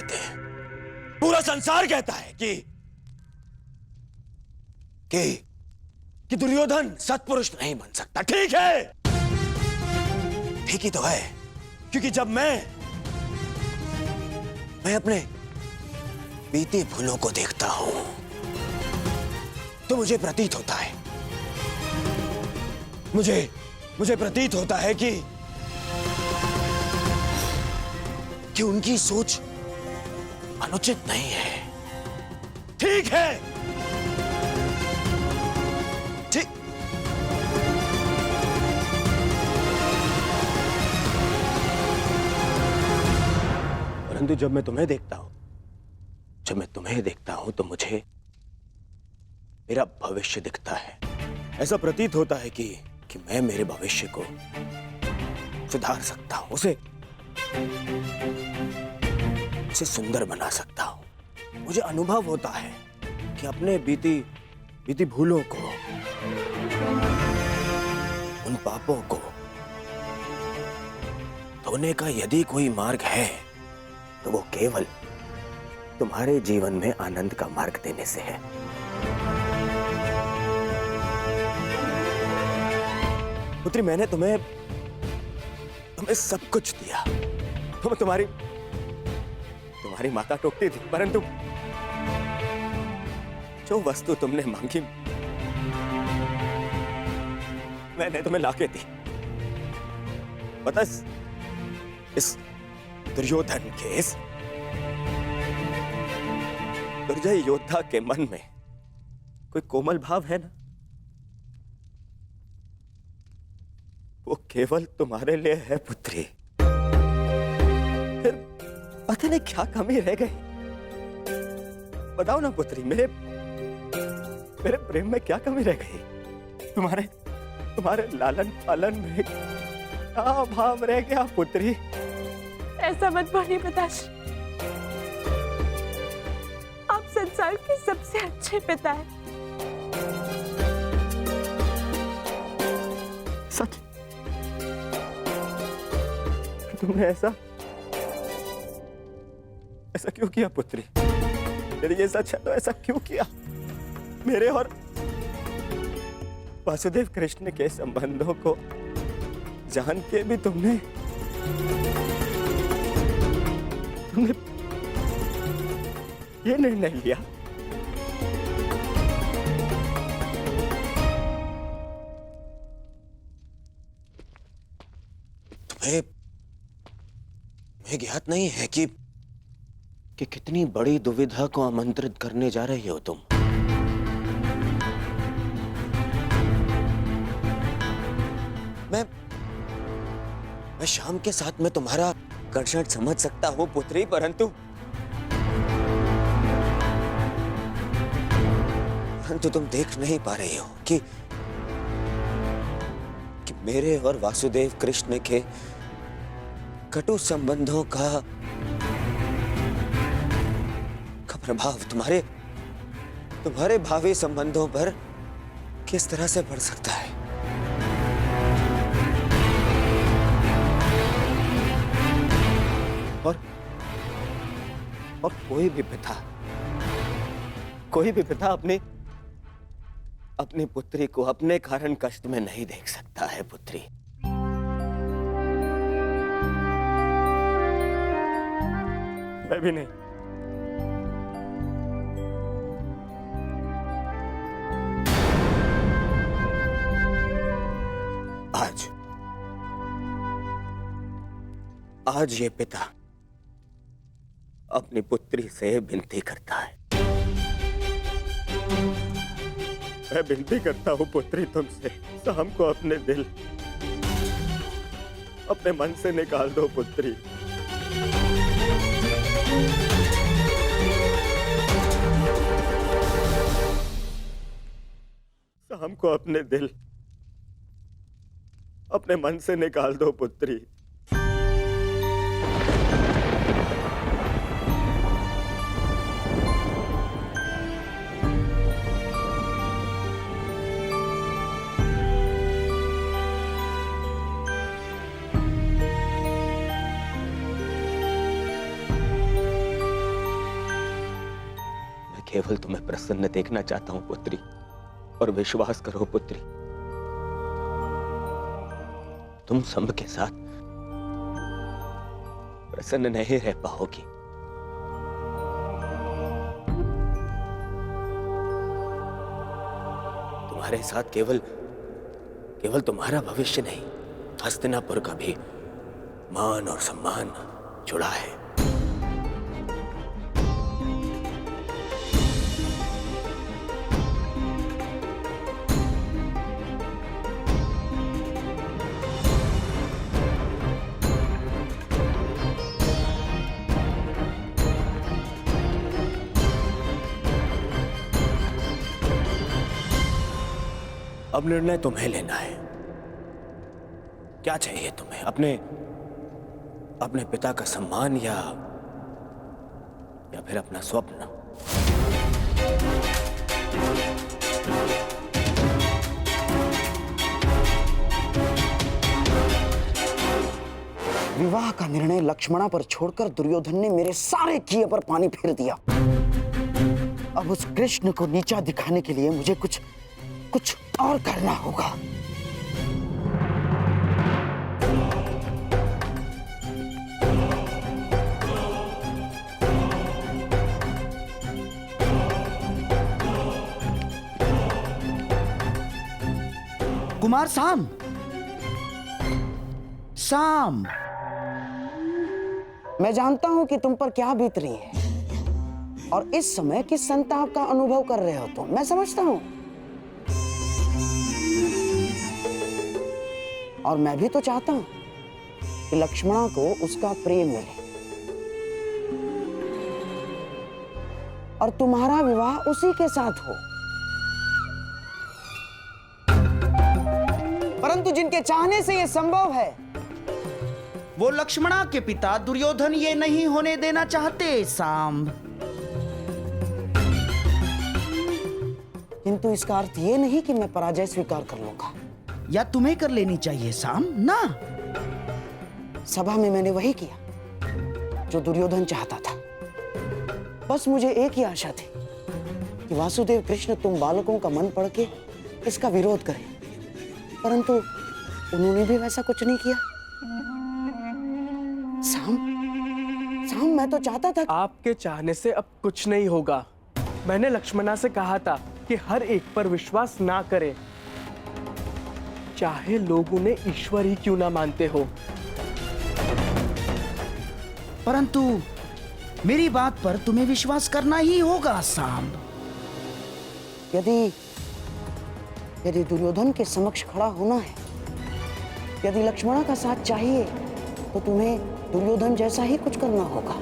कहते हैं, पूरा संसार कहता है कि दुर्योधन सत्पुरुष नहीं बन सकता। ठीक है, ठीक ही तो है, क्योंकि जब मैं अपने बीती भूलों को देखता हूं तो मुझे प्रतीत होता है, मुझे प्रतीत होता है कि उनकी सोच अनुचित नहीं है। ठीक है, ठीक। परंतु जब मैं तुम्हें देखता हूं तो मुझे मेरा भविष्य दिखता है। ऐसा प्रतीत होता है कि मैं मेरे भविष्य को सुधार सकता हूं, उसे सुंदर बना सकता हूं। मुझे अनुभव होता है कि अपने बीती भूलों को, उन पापों को धोने का यदि कोई मार्ग है तो वो केवल तुम्हारे जीवन में आनंद का मार्ग देने से है। पुत्री, मैंने तुम्हें सब कुछ दिया। तुम्हारी माता टोकती थी, परंतु जो वस्तु तुमने मांगी मैंने तुम्हें लाके दी। पता, इस दुर्योधन के, इस दुर्जय योद्धा के मन में कोई कोमल भाव है ना, वो केवल तुम्हारे लिए है पुत्री। फिर पता नहीं क्या कमी रह गई, बताओ ना पुत्री, मेरे प्रेम में क्या कमी रह गई? तुम्हारे लालन पालन में क्या भाव रह गया पुत्री? ऐसा मत बोलिए पिताश्री, आप संसार के सबसे अच्छे पिता हैं। सच? तुमने ऐसा क्यों किया पुत्री? यदि ये सच है तो ऐसा क्यों किया? मेरे और वासुदेव कृष्ण के संबंधों को जान के भी तुमने ये निर्णय लिया। तुम्हें ज्ञात नहीं है कि कितनी बड़ी दुविधा को आमंत्रित करने जा रही हो तुम। मैं शाम के साथ में तुम्हारा आकर्षण समझ सकता हूं पुत्री, परंतु तुम देख नहीं पा रही हो कि मेरे और वासुदेव कृष्ण के कटु संबंधों का प्रभाव तुम्हारे भावी संबंधों पर किस तरह से पड़ सकता है। और कोई भी पिता अपनी पुत्री को अपने कारण कष्ट में नहीं देख सकता है पुत्री। मैं भी नहीं। आज ये पिता अपनी पुत्री से विनती करता है। मैं विनती करता हूं पुत्री तुमसे, शाम को अपने दिल, अपने मन से निकाल दो पुत्री। शाम को अपने दिल, अपने मन से निकाल दो पुत्री। केवल तुम्हें प्रसन्न देखना चाहता हूं पुत्री, और विश्वास करो पुत्री, तुम संभ के साथ प्रसन्न नहीं रह पाओगी। तुम्हारे साथ केवल तुम्हारा भविष्य नहीं, हस्तिनापुर का भी मान और सम्मान जुड़ा है। अब निर्णय तुम्हें लेना है। क्या चाहिए तुम्हें? अपने पिता का सम्मान या फिर अपना स्वप्न? विवाह का निर्णय लक्ष्मणा पर छोड़कर दुर्योधन ने मेरे सारे किए पर पानी फेर दिया। अब उस कृष्ण को नीचा दिखाने के लिए मुझे कुछ और करना होगा। कुमार साम, मैं जानता हूं कि तुम पर क्या बीत रही है और इस समय किस संताप का अनुभव कर रहे हो तुम, मैं समझता हूं। और मैं भी तो चाहता हूं कि लक्ष्मणा को उसका प्रेम मिले और तुम्हारा विवाह उसी के साथ हो। परंतु जिनके चाहने से यह संभव है, वो लक्ष्मणा के पिता दुर्योधन ये नहीं होने देना चाहते सांब। किंतु इसका अर्थ ये नहीं कि मैं पराजय स्वीकार कर लूंगा। या तुम्हें कर लेनी चाहिए साम ना। सभा में मैंने वही किया जो दुर्योधन चाहता था। बस मुझे एक ही आशा थी कि वासुदेव कृष्ण तुम बालकों का मन पढ़ के इसका विरोध करें, परंतु उन्होंने भी वैसा कुछ नहीं किया। साम, मैं तो चाहता था। आपके चाहने से अब कुछ नहीं होगा। मैंने लक्ष्मणा से कहा था कि हर एक पर विश्वास ना करे, चाहे लोग उन्हें ईश्वर ही क्यों ना मानते हो। परंतु मेरी बात पर तुम्हें विश्वास करना ही होगा सांब। यदि दुर्योधन के समक्ष खड़ा होना है, यदि लक्ष्मणा का साथ चाहिए, तो तुम्हें दुर्योधन जैसा ही कुछ करना होगा।